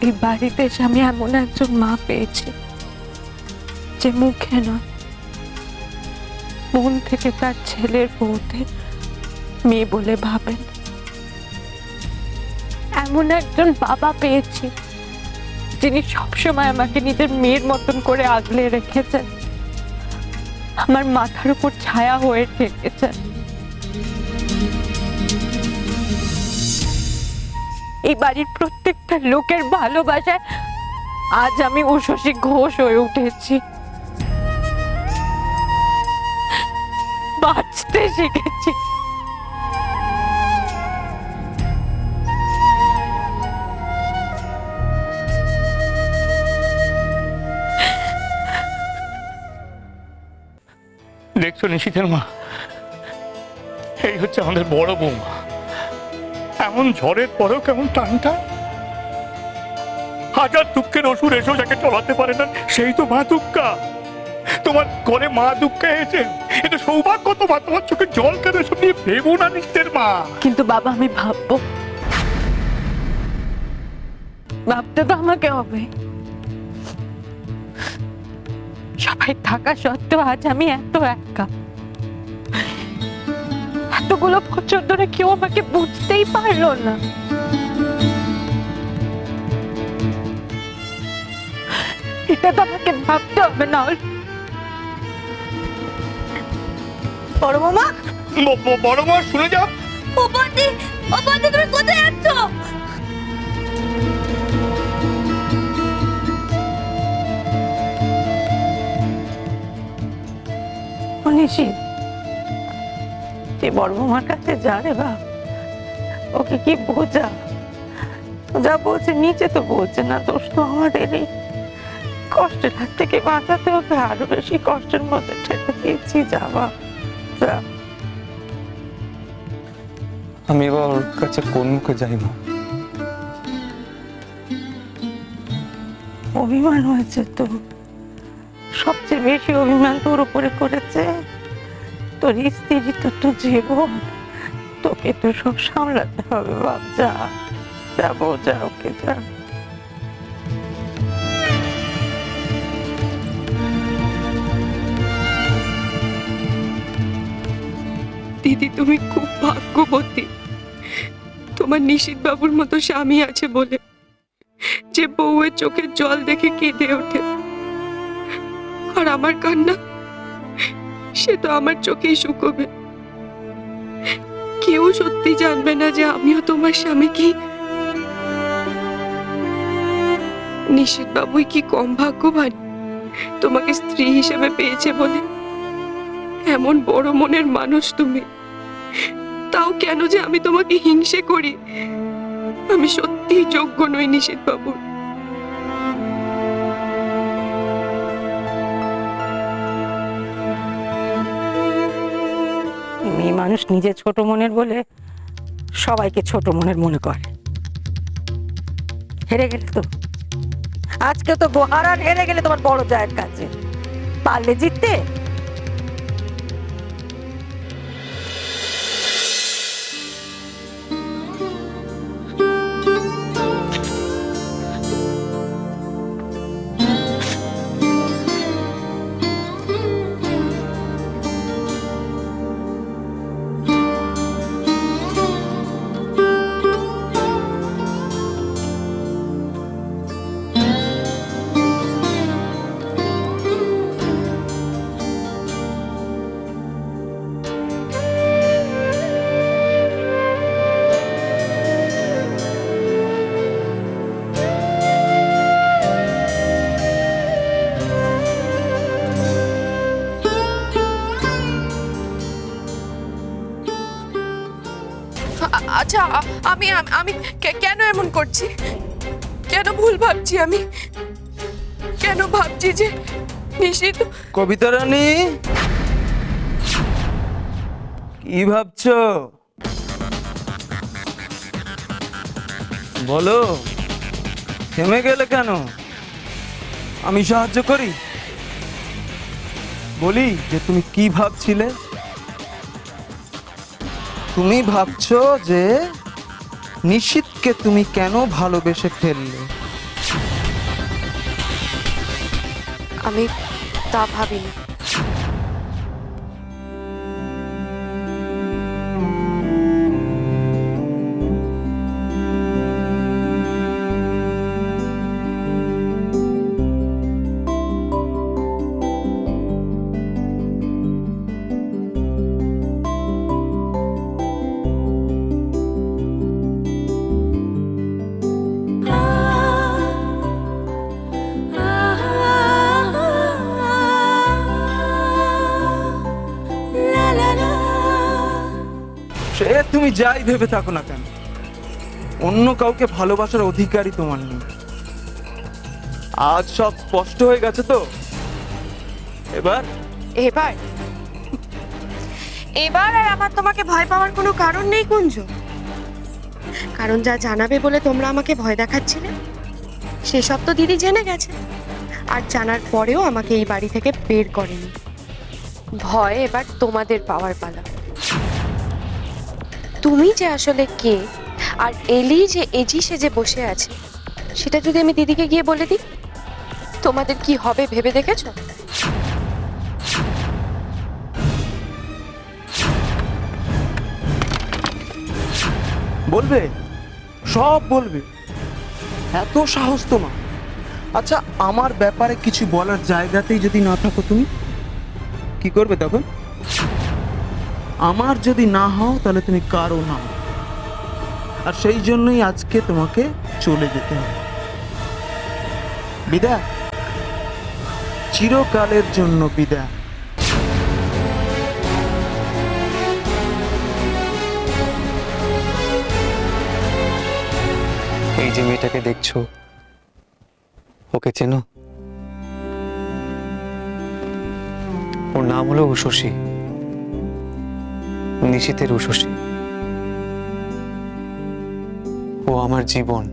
এই বাড়িতে এসে আমি এমন একজন মা পেয়েছি যে মুখে নয় মন থেকে তার ছেলের বউতে মেয়ে বলে ভাবেন। এমন একজন বাবা পেয়েছি যিনি সবসময় আমাকে নিজের মেয়ের মতন করে আগলে রেখেছেন, আমার মাথার উপর ছায়া হয়ে থেকেছেন। এই বাড়ির প্রত্যেকটা লোকের ভালোবাসায় আজ আমি উষসী ঘোষ হয়ে উঠেছি, বাঁচতে শিখেছি। দেখছো নিশীথের মা, এই হচ্ছে আমাদের বড় বৌমা। এমন ঝড়ের পরেও কেমন টানটা। হাজার দুঃখের অসুর এসেও যাকে চলাতে পারে না সেই তো মা দুর্গা। তোমার ঘরে মা দুর্গা এসে এটা সৌভাগ্য। তোমার চোখে জল কেন? এসব নিয়ে ভেবো না নিশীথের মা। কিন্তু বাবা আমি ভাববো, ভাবতে তো আমাকে হবে। সবাই থাকা সত্ত্বেও আজ আমি এত একা। এতগুলো বছর ধরে কেউ আমাকে বুঝতেই পারলো না। এটা তো আমাকে ভাবতে হবে। না বড় মামা, বড় মা শুনে যাও। ও বন্দি তুমি কোথায় যাচ্ছ? নিশীথ, তুই বড় বৌমার কাছে যা রে বাপ, ওকে কি বোঝা। যা বলছে নিচে তো বলছে না, দোষ তো আমাদেরই। কষ্টের হাত থেকে বাঁচাতে ওকে আরো বেশি কষ্টের মধ্যে ঠেলে দিয়েছি। যা বাপ যা। আমি এবার ওর কাছে কোন মুখে যাই মা? অভিমান হয়েছে তো, সবচেয়ে বেশি অভিমান তোর উপরে করেছে তোর স্ত্রী, তোর জীবন। তোকে তো সব সামলাতে হবে বাপ। যা যাবো, যা ওকে যা। দিদি তুমি খুব ভাগ্যবতী, তোমার নিশীথ বাবুর মতো স্বামী আছে বলে, যে বউয়ের চোখের জল দেখে কেঁদে ওঠে। আর আমার কান্না, সে তো আমার চোখেই শুকোবে। কেউ সত্যি জানবে না যে আমিও তোমার স্বামী। কি নিশীথ বাবুই কি কম ভাগ্যবান তোমাকে স্ত্রী হিসেবে পেয়েছে বলে? এমন বড় মনের মানুষ তুমি, তাও কেন যে আমি তোমাকে হিংসে করি। আমি সত্যিই যোগ্য নই নিশীথ বাবুর। মেয়ে মানুষ নিজে ছোট মনের বলে সবাইকে ছোট মনের মনে করে। হেরে গেলে তো, আজকে তো গোহারান হেরে গেলে তোমার বড় জায়ের কাছে, পারলে জিততে। আচ্ছা, আমি আমি কেন এমন করছি? কেন ভুল ভাবছি? আমি কেন ভাবছি যে নিশীথ? কবিতা রানী, কি ভাবছো বলো? থেমে গেলে কেন? আমি সাহায্য করি? বলি যে তুমি কি ভাবছিলে? তুমি ভাবছো যে নিশীথকে তুমি কেন ভালোবেসে ফেললে। আমি তা ভাবিনি। সে তুমি যাই ভেবে থাকো না কেন, অন্য কাউকে ভালোবাসার অধিকারই তোমার নেই। আজ সব স্পষ্ট হয়ে গেছে তো? এবার এবার এবার আর আমার তোমাকে ভয় পাওয়ার কোনো কারণ নেই কুঞ্জ। কারণ যা জানাবে বলে তোমরা আমাকে ভয় দেখাচ্ছিলে সেসব তো দিদি জেনে গেছে, আর জানার পরেও আমাকে এই বাড়ি থেকে বের করেনি। ভয় এবার তোমাদের পাওয়ার পালা। তুমি যে আসলে কে, আর এলি যে এজি সেজে বসে আছে, সেটা যদি আমি দিদিকে গিয়ে বলে দিই, তোমাদের কি হবে ভেবে দেখেছো? বলবে, সব বলবে, এত সাহস তোমার? আচ্ছা, আমার ব্যাপারে কিছু বলার জায়গাতেই যদি না থাকো তুমি, কি করবে তখন? আমার যদি না হও তাহলে তুমি কারো না হও। আর সেই জন্যই আজকে তোমাকে চলে যেতে হবে। বিদায়, চিরকালের জন্য বিদায়। এই যে মেয়েটাকে দেখছো, ওকে চেনো? ওর নাম হলো উষসী, নিশীথের উষসী। ও আমার জীবন,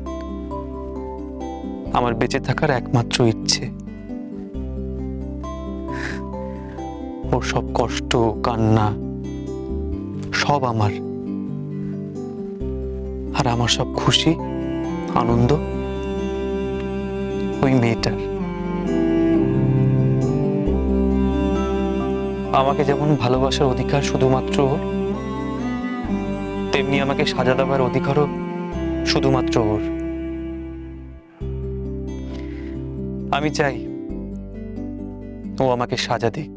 আমার বেঁচে থাকার একমাত্র ইচ্ছে। ওর সব কষ্ট, কান্না সব আমার, আর আমার সব খুশি, আনন্দ ওই মেয়েটার। আমাকে যেমন ভালোবাসার অধিকার শুধুমাত্র ওর, তেমনি আমাকে সাজা দেওয়ার অধিকারও শুধুমাত্র ওর। আমি চাই ও আমাকে সাজা দিক,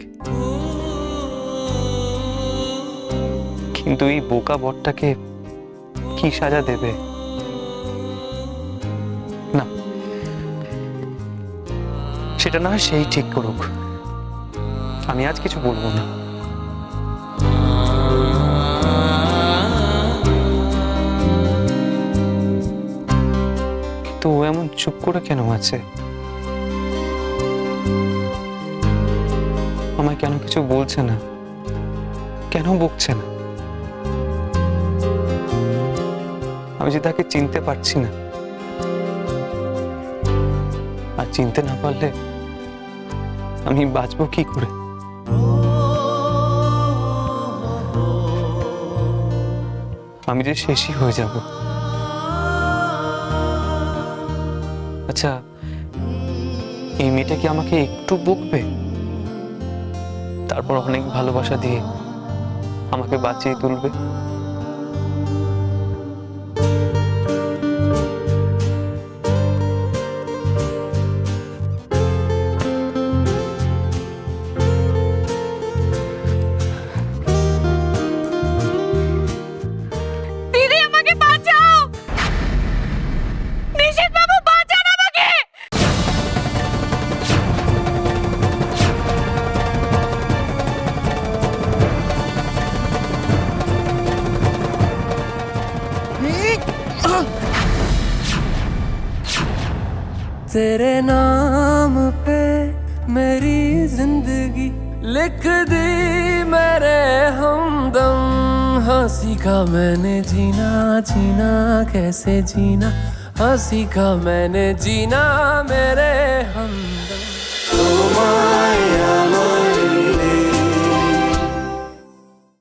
কিন্তু এই বোকা বরটাকে কি সাজা দেবে? না, সেটা না হয় সেই ঠিক করুক, আমি আজ কিছু বলবো না। কিন্তু ও এমন চুপ করে কেন আছে? আমায় কেন কিছু বলছে না? কেন বকছে না? আমি যে তাকে চিনতে পারছি না, আর চিনতে না পারলে আমি বাঁচবো কি করে? আমি যে শেষই হয়ে যাব। আচ্ছা, এই মেয়েটা কি আমাকে একটু বকবে, তারপর অনেক ভালোবাসা দিয়ে আমাকে বাঁচিয়ে তুলবে? দিদি আমাকে বাঁচাও, নিশীথ বাবু বাঁচান আমাকে। तेरे नाम पे मेरी जिंदगी लिख दी मेरे हमदम। हाँ सीखा मैंने जीना, जीना कैसे जीना, हाँ सीखा मैंने जीना मेरे हमदम।